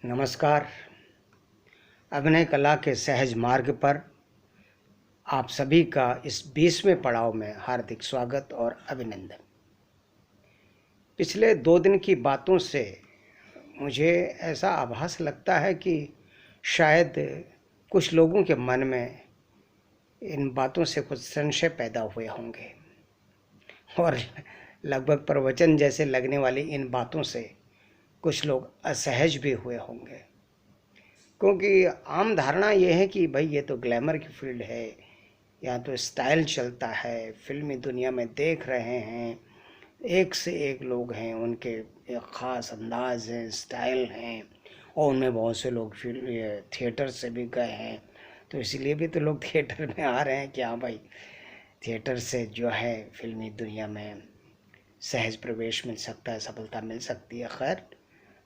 नमस्कार। अभिनय कला के सहज मार्ग पर आप सभी का इस 20वें पड़ाव में हार्दिक स्वागत और अभिनंदन। पिछले 2 दिन की बातों से मुझे ऐसा आभास लगता है कि शायद कुछ लोगों के मन में इन बातों से कुछ संशय पैदा हुए होंगे और लगभग प्रवचन जैसे लगने वाली इन बातों से कुछ लोग असहज भी हुए होंगे, क्योंकि आम धारणा ये है कि भाई ये तो ग्लैमर की फील्ड है, या तो स्टाइल चलता है, फिल्मी दुनिया में देख रहे हैं, एक से एक लोग हैं, उनके एक ख़ास अंदाज हैं, स्टाइल हैं, और उनमें बहुत से लोग थिएटर से भी गए हैं, तो इसीलिए भी तो लोग थिएटर में आ रहे हैं कि हाँ भाई थिएटर से जो है फिल्मी दुनिया में सहज प्रवेश मिल सकता है, सफलता मिल सकती है। खैर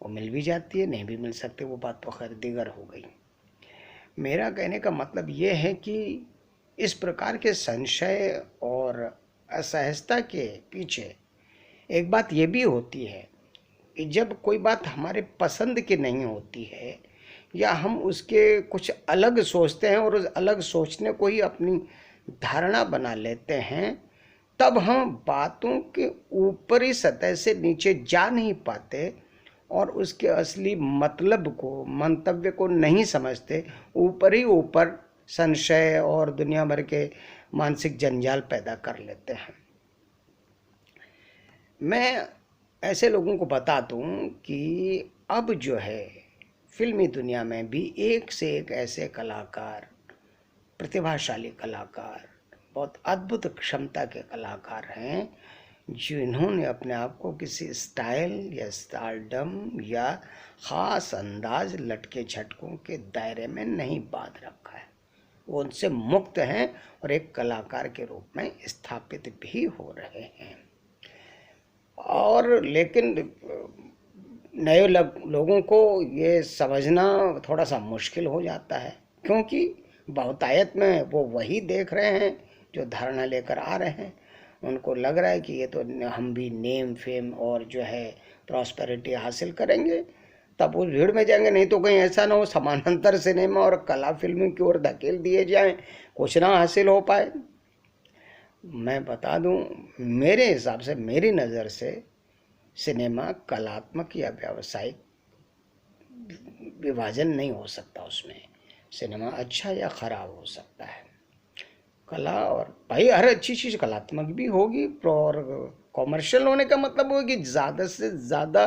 वो मिल भी जाती है, नहीं भी मिल सकती, वो बात तो खैर दीगर हो गई। मेरा कहने का मतलब ये है कि इस प्रकार के संशय और असहजता के पीछे एक बात ये भी होती है कि जब कोई बात हमारे पसंद की नहीं होती है या हम उसके कुछ अलग सोचते हैं और उस अलग सोचने को ही अपनी धारणा बना लेते हैं, तब हम बातों के ऊपरी सतह से नीचे जा नहीं पाते और उसके असली मतलब को, मंतव्य को नहीं समझते। ऊपर ही ऊपर संशय और दुनिया भर के मानसिक जंजाल पैदा कर लेते हैं। मैं ऐसे लोगों को बता दूं कि अब जो है फिल्मी दुनिया में भी एक से एक ऐसे कलाकार, प्रतिभाशाली कलाकार, बहुत अद्भुत क्षमता के कलाकार हैं जिन्होंने अपने आप को किसी स्टाइल या स्टारडम या ख़ास अंदाज, लटके झटकों के दायरे में नहीं बांध रखा है। वो उनसे मुक्त हैं और एक कलाकार के रूप में स्थापित भी हो रहे हैं। और लेकिन नए लोगों को ये समझना थोड़ा सा मुश्किल हो जाता है, क्योंकि बहुतायत में वो वही देख रहे हैं जो धारणा लेकर आ रहे हैं। उनको लग रहा है कि ये तो हम भी नेम फेम और जो है प्रॉस्पेरिटी हासिल करेंगे, तब उस भीड़ में जाएंगे। नहीं तो कहीं ऐसा ना हो समानांतर सिनेमा और कला फिल्म की ओर धकेल दिए जाएं, कुछ ना हासिल हो पाए। मैं बता दूं, मेरे हिसाब से, मेरी नज़र से सिनेमा कलात्मक या व्यावसायिक विभाजन नहीं हो सकता। उसमें सिनेमा अच्छा या ख़राब हो सकता है। कला, और भाई हर अच्छी चीज़ कलात्मक भी होगी, और कॉमर्शियल होने का मतलब हो कि ज़्यादा से ज़्यादा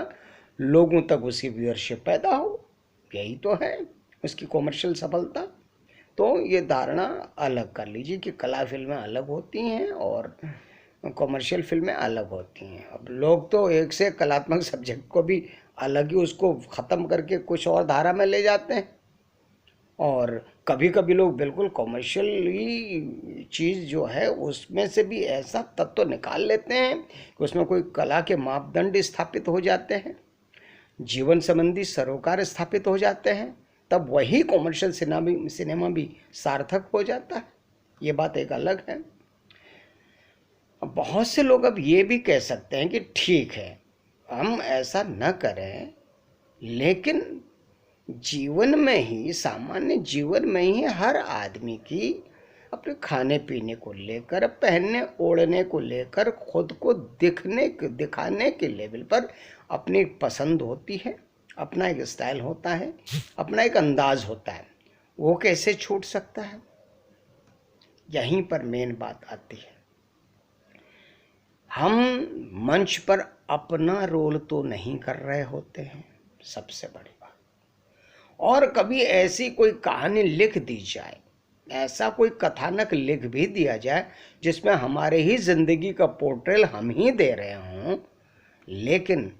लोगों तक उसकी व्यूअरशिप पैदा हो, यही तो है उसकी कॉमर्शियल सफलता। तो ये धारणा अलग कर लीजिए कि कला फिल्में अलग होती हैं और कॉमर्शियल फिल्में अलग होती हैं। अब लोग तो एक से कलात्मक सब्जेक्ट को भी अलग ही उसको ख़त्म करके कुछ और धारा में ले जाते हैं, और कभी कभी लोग बिल्कुल कॉमर्शियली चीज़ जो है उसमें से भी ऐसा तत्व निकाल लेते हैं कि उसमें कोई कला के मापदंड स्थापित हो जाते हैं, जीवन संबंधी सरोकार स्थापित हो जाते हैं, तब वही कॉमर्शियल सिनेमा भी सार्थक हो जाता है। ये बात एक अलग है। अब बहुत से लोग अब ये भी कह सकते हैं कि ठीक है, हम ऐसा न करें, लेकिन जीवन में ही, सामान्य जीवन में ही हर आदमी की अपने खाने पीने को लेकर, पहनने ओढ़ने को लेकर, खुद को दिखाने के लेवल पर अपनी पसंद होती है, अपना एक स्टाइल होता है, अपना एक अंदाज होता है। वो कैसे छूट सकता है? यहीं पर मेन बात आती है। हम मंच पर अपना रोल तो नहीं कर रहे होते हैं, सबसे बड़ी बात। और कभी ऐसी कोई कहानी लिख दी जाए, ऐसा कोई कथानक लिख भी दिया जाए जिसमें हमारे ही जिंदगी का पोर्ट्रेल हम ही दे रहे हों, लेकिन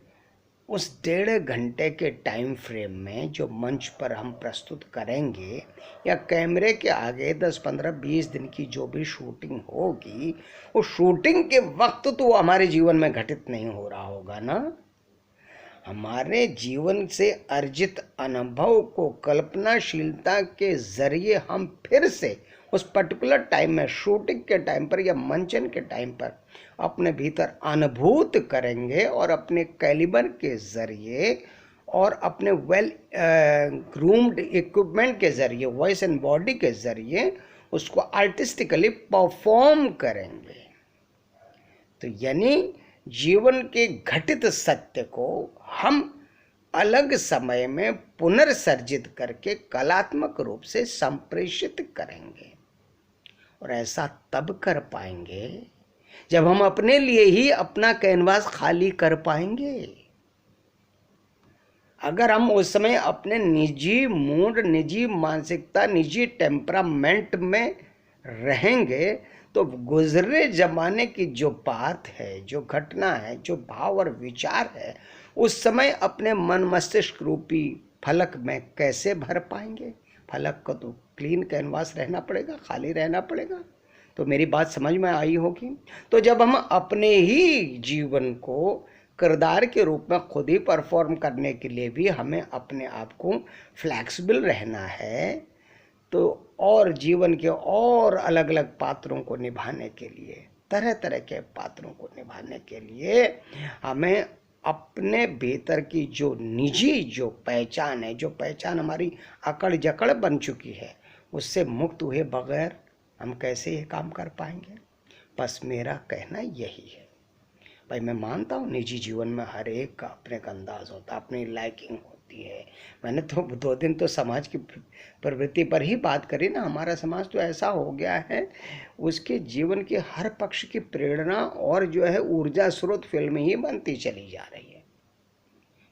उस 1.5 घंटे के टाइम फ्रेम में जो मंच पर हम प्रस्तुत करेंगे या कैमरे के आगे 10, 15, 20 दिन की जो भी शूटिंग होगी, वो शूटिंग के वक्त तो वो हमारे जीवन में घटित नहीं हो रहा होगा ना। हमारे जीवन से अर्जित अनुभव को कल्पनाशीलता के जरिए हम फिर से उस पर्टिकुलर टाइम में, शूटिंग के टाइम पर या मंचन के टाइम पर अपने भीतर अनुभूत करेंगे और अपने कैलिबर के जरिए और अपने वेल ग्रूम्ड इक्विपमेंट के ज़रिए, वॉइस एंड बॉडी के ज़रिए उसको आर्टिस्टिकली परफॉर्म करेंगे। तो यानी जीवन के घटित सत्य को हम अलग समय में पुनर्सर्जित करके कलात्मक रूप से संप्रेषित करेंगे। और ऐसा तब कर पाएंगे जब हम अपने लिए ही अपना कैनवास खाली कर पाएंगे। अगर हम उस समय अपने निजी मूड, निजी मानसिकता, निजी टेम्परामेंट में रहेंगे तो गुजरे जमाने की जो बात है, जो घटना है, जो भाव और विचार है, उस समय अपने मन मस्तिष्क रूपी फलक में कैसे भर पाएंगे? फलक को तो क्लीन कैनवास रहना पड़ेगा, खाली रहना पड़ेगा। तो मेरी बात समझ में आई होगी। तो जब हम अपने ही जीवन को किरदार के रूप में खुद ही परफॉर्म करने के लिए भी हमें अपने आप को फ्लैक्सिबल रहना है, तो और जीवन के और अलग अलग पात्रों को निभाने के लिए, तरह तरह के पात्रों को निभाने के लिए हमें अपने भीतर की जो निजी जो पहचान है, जो पहचान हमारी अकड़ जकड़ बन चुकी है, उससे मुक्त हुए बगैर हम कैसे ये काम कर पाएंगे? बस मेरा कहना यही है। भाई मैं मानता हूँ निजी जीवन में हर एक का अपने का अंदाज होता है, अपनी लाइकिंग होती है। मैंने तो 2 दिन तो समाज की प्रवृत्ति पर ही बात करी ना। हमारा समाज तो ऐसा हो गया है, उसके जीवन के हर पक्ष की प्रेरणा और जो है ऊर्जा स्रोत फिल्म ही बनती चली जा रही है।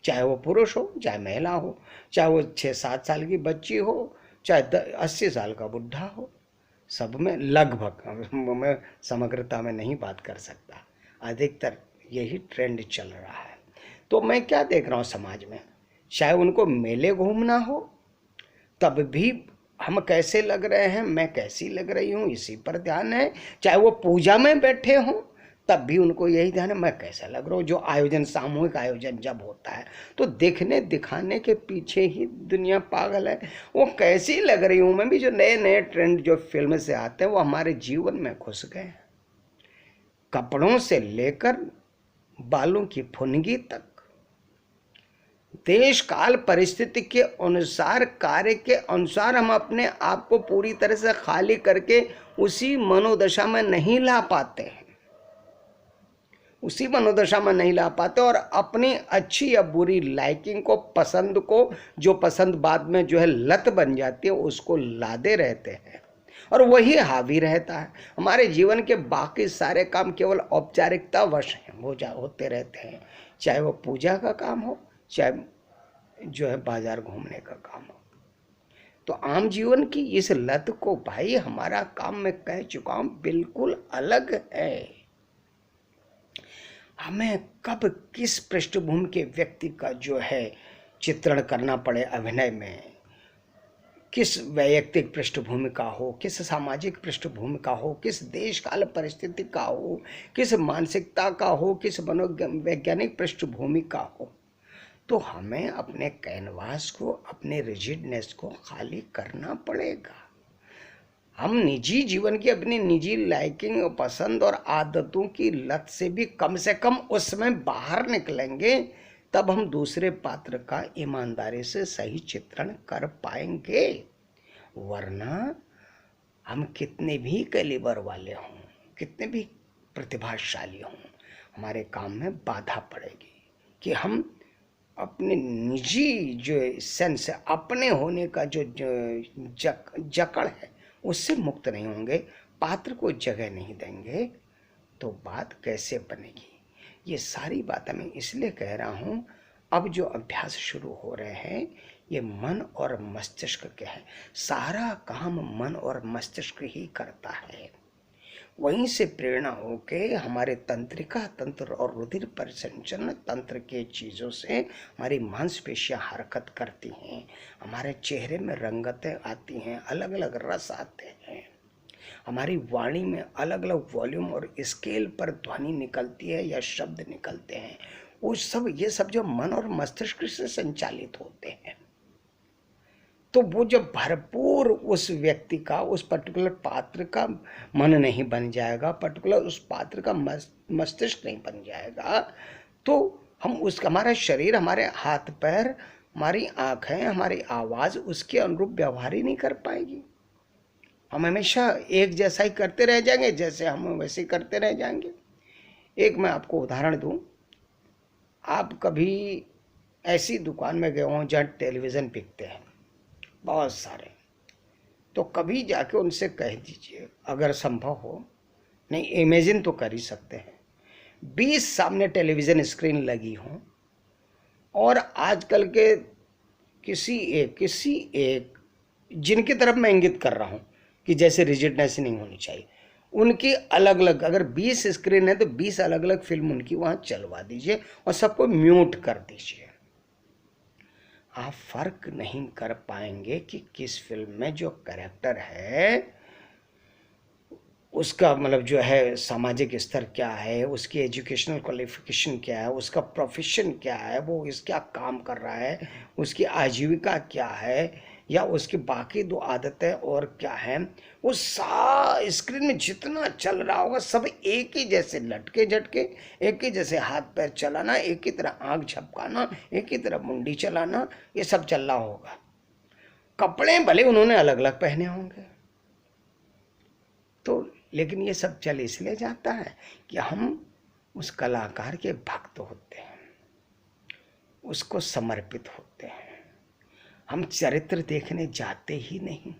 चाहे वो पुरुष हो, चाहे महिला हो, चाहे वो 6-7 साल की बच्ची हो, चाहे 80 साल का बुढ़ा हो, सब में लगभग, मैं समग्रता में नहीं बात कर सकता, अधिकतर यही ट्रेंड चल रहा है। तो मैं क्या देख रहा हूँ समाज में, चाहे उनको मेले घूमना हो तब भी हम कैसे लग रहे हैं, मैं कैसी लग रही हूँ, इसी पर ध्यान है। चाहे वो पूजा में बैठे हों तब भी उनको यही ध्यान है मैं कैसा लग रहा हूँ। जो आयोजन, सामूहिक आयोजन जब होता है तो देखने दिखाने के पीछे ही दुनिया पागल है। वो कैसी लग रही हूँ मैं भी, जो नए नए ट्रेंड जो फिल्म से आते हैं वो हमारे जीवन में घुस गए। कपड़ों से लेकर बालों की फुनगी तक, देश काल परिस्थिति के अनुसार, कार्य के अनुसार हम अपने आप को पूरी तरह से खाली करके उसी मनोदशा में नहीं ला पाते हैं, उसी मनोदशा में नहीं ला पाते और अपनी अच्छी या बुरी लाइकिंग को, पसंद को, जो पसंद बाद में जो है लत बन जाती है, उसको लादे रहते हैं और वही हावी रहता है। हमारे जीवन के बाकी सारे काम केवल औपचारिकता वश हैं, वो होते रहते हैं, चाहे वो पूजा का काम हो, चाहे जो है बाजार घूमने का काम हो। तो आम जीवन की इस लत को भाई हमारा काम में कह चुका हूं बिल्कुल अलग है। हमें कब किस पृष्ठभूमि के व्यक्ति का जो है चित्रण करना पड़े अभिनय में, किस वैयक्तिक पृष्ठभूमि का हो, किस सामाजिक पृष्ठभूमि का हो, किस देश काल परिस्थिति का हो, किस मानसिकता का हो, किस मनोवैज्ञानिक पृष्ठभूमि का हो, तो हमें अपने कैनवास को, अपने रिजिडनेस को खाली करना पड़ेगा। हम निजी जीवन की अपनी निजी लाइकिंग, पसंद और आदतों की लत से कम उसमें बाहर निकलेंगे, तब हम दूसरे पात्र का ईमानदारी से सही चित्रण कर पाएंगे। वरना हम कितने भी कैलिबर वाले हों, कितने भी प्रतिभाशाली हों, हमारे काम में बाधा पड़ेगी कि हम अपने निजी जो सेंस है, अपने होने का जो जकड़ है, उससे मुक्त नहीं होंगे, पात्र को जगह नहीं देंगे, तो बात कैसे बनेगी? ये सारी बातें मैं इसलिए कह रहा हूँ, अब जो अभ्यास शुरू हो रहे हैं ये मन और मस्तिष्क के हैं। सारा काम मन और मस्तिष्क ही करता है। वहीं से प्रेरणा होके हमारे तंत्रिका तंत्र और रुधिर परिसंचरण तंत्र के चीज़ों से हमारी मांसपेशियां हरकत करती हैं, हमारे चेहरे में रंगतें आती हैं, अलग अलग रस आते हैं, हमारी वाणी में अलग अलग वॉल्यूम और स्केल पर ध्वनि निकलती है या शब्द निकलते हैं। ये सब जो मन और मस्तिष्क से संचालित होते हैं, तो वो जब भरपूर उस व्यक्ति का, उस पर्टिकुलर पात्र का मन नहीं बन जाएगा, पर्टिकुलर उस पात्र का मस्तिष्क नहीं बन जाएगा, तो हम उस हमारा शरीर, हमारे हाथ पैर, हमारी आँखें, हमारी आवाज़ उसके अनुरूप व्यवहार ही नहीं कर पाएगी। हम हमेशा एक जैसा ही करते रह जाएंगे, जैसे हम वैसे ही करते रह जाएंगे। एक मैं आपको उदाहरण दूं, आप कभी ऐसी दुकान में गए हों जहाँ टेलीविज़न बिकते हैं बहुत सारे, तो कभी जाके उनसे कह दीजिए, अगर संभव हो, नहीं इमेजिन तो कर ही सकते हैं, 20 सामने टेलीविज़न स्क्रीन लगी हो और आजकल के किसी एक जिनकी तरफ मैं इंगित कर रहा हूँ कि जैसे रिजिडनेस नहीं होनी चाहिए, उनकी अलग अलग, अगर 20 स्क्रीन है तो 20 अलग अलग फिल्म उनकी वहाँ चलवा दीजिए और सबको म्यूट कर दीजिए। आप फर्क नहीं कर पाएंगे कि किस फिल्म में जो कैरेक्टर है उसका मतलब जो है सामाजिक स्तर क्या है, उसकी एजुकेशनल क्वालिफिकेशन क्या है, उसका प्रोफेशन क्या है, वो इस क्या काम कर रहा है, उसकी आजीविका क्या है, या उसकी बाकी दो आदतें और क्या हैं। वो स्क्रीन में जितना चल रहा होगा सब एक ही जैसे लटके झटके, एक ही जैसे हाथ पैर चलाना, एक ही तरह आँख झपकाना, एक ही तरह मुंडी चलाना, ये सब चल रहा होगा। कपड़े भले उन्होंने अलग अलग पहने होंगे, तो लेकिन ये सब चल इसलिए जाता है कि हम उस कलाकार के भक्त होते हैं, उसको समर्पित होते हैं। हम चरित्र देखने जाते ही नहीं,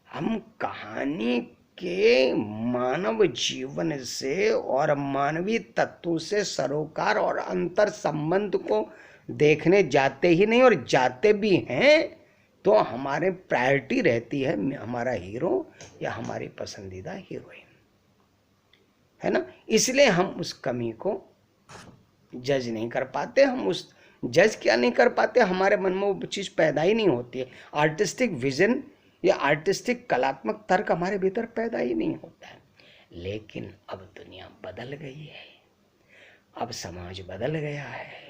हम कहानी के मानव जीवन से और मानवीय तत्वों से सरोकार और अंतर संबंध को देखने जाते ही नहीं, और जाते भी हैं तो हमारे प्रायोरिटी रहती है हमारा हीरो या हमारी पसंदीदा हीरोइन, है ना। इसलिए हम उस कमी को जज नहीं कर पाते। हम उस जज क्या नहीं कर पाते, हमारे मन में वो चीज़ पैदा ही नहीं होती है। आर्टिस्टिक विजन या आर्टिस्टिक कलात्मक तर्क हमारे भीतर पैदा ही नहीं होता है। लेकिन अब दुनिया बदल गई है, अब समाज बदल गया है,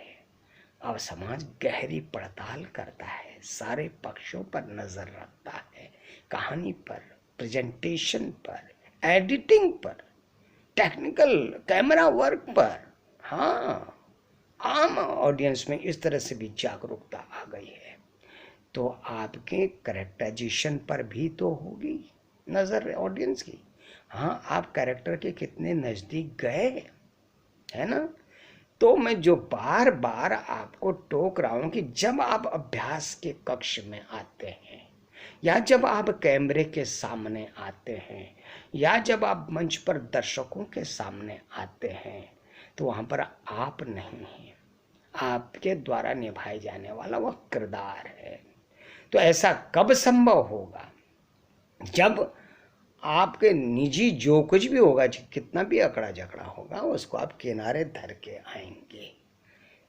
अब समाज गहरी पड़ताल करता है, सारे पक्षों पर नजर रखता है, कहानी पर, प्रेजेंटेशन पर, एडिटिंग पर, टेक्निकल कैमरा वर्क पर। हाँ, आम ऑडियंस में इस तरह से भी जागरूकता आ गई है, तो आपके कैरेक्टराइजेशन पर भी तो होगी नजर ऑडियंस की। हाँ, आप कैरेक्टर के कितने नजदीक गए, है ना। तो मैं जो बार बार आपको टोक रहा हूं कि जब आप अभ्यास के कक्ष में आते हैं, या जब आप कैमरे के सामने आते हैं, या जब आप मंच पर दर्शकों के सामने आते हैं, तो वहां पर आप नहीं हैं, आपके द्वारा निभाए जाने वाला वह किरदार है। तो ऐसा कब संभव होगा, जब आपके निजी जो कुछ भी होगा, कितना भी अकड़ा जकड़ा होगा, उसको आप किनारे धर के आएंगे।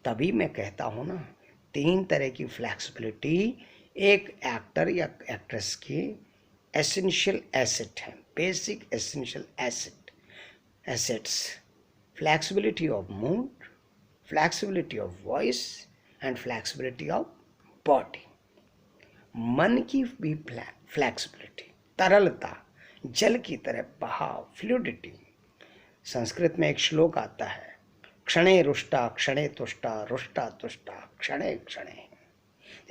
तभी मैं कहता हूँ ना, 3 तरह की फ्लैक्सिबिलिटी एक एक्टर या एक्ट्रेस की एसेंशियल एसेट है, basic essential assets. Flexibility of mood, flexibility of voice and flexibility of body. मन की भी फ्लैक्सिबिलिटी, तरलता, जल की तरह बहाव, फ्लूइडिटी। संस्कृत में एक श्लोक आता है, क्षणे रुष्टा क्षणे तुष्टा रुष्टा तुष्टा क्षणे क्षणे।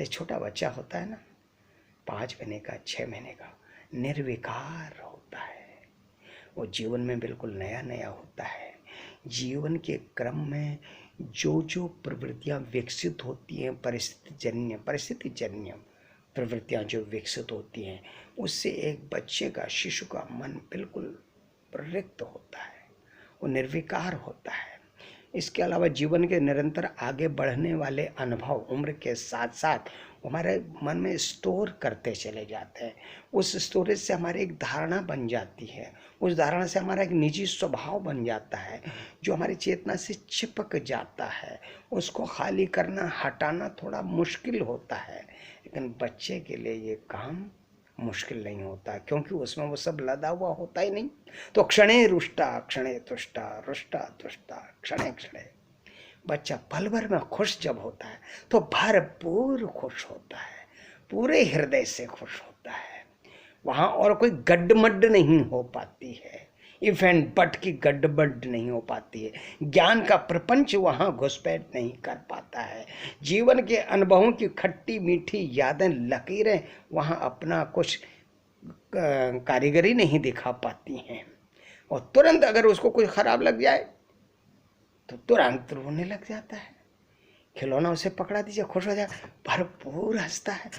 ये छोटा बच्चा होता है ना, 5 महीने का, 6 महीने का, निर्विकार होता है, वो जीवन में बिल्कुल नया नया होता है। जीवन के क्रम में जो जो प्रवृत्तियां विकसित होती हैं, परिस्थितिजन्य प्रवृत्तियां जो विकसित होती हैं, उससे एक बच्चे का, शिशु का मन बिल्कुल रिक्त होता है, वो निर्विकार होता है। इसके अलावा जीवन के निरंतर आगे बढ़ने वाले अनुभव उम्र के साथ साथ हमारे मन में स्टोर करते चले जाते हैं। उस स्टोरेज से हमारी एक धारणा बन जाती है, उस धारणा से हमारा एक निजी स्वभाव बन जाता है, जो हमारी चेतना से चिपक जाता है। उसको खाली करना, हटाना थोड़ा मुश्किल होता है, लेकिन बच्चे के लिए ये काम मुश्किल नहीं होता, क्योंकि उसमें वो सब लदा हुआ होता ही नहीं। तो क्षणे रुष्टा क्षणे तुष्टा रुष्टा तुष्टा क्षणे क्षणे। बच्चा पल भर में खुश जब होता है तो भरपूर खुश होता है, पूरे हृदय से खुश होता है। वहाँ और कोई गड्ढमड्ड नहीं हो पाती है, इफ एंड बट की गड़बड़ नहीं हो पाती है। ज्ञान का प्रपंच वहाँ घुसपैठ नहीं कर पाता है। जीवन के अनुभवों की खट्टी मीठी यादें, लकीरें वहाँ अपना कुछ कारीगरी नहीं दिखा पाती हैं। और तुरंत अगर उसको कुछ खराब लग जाए तो तुरंत रोने लग जाता है। खिलौना उसे पकड़ा दीजिए, खुश हो जाए, भरपूर हंसता है।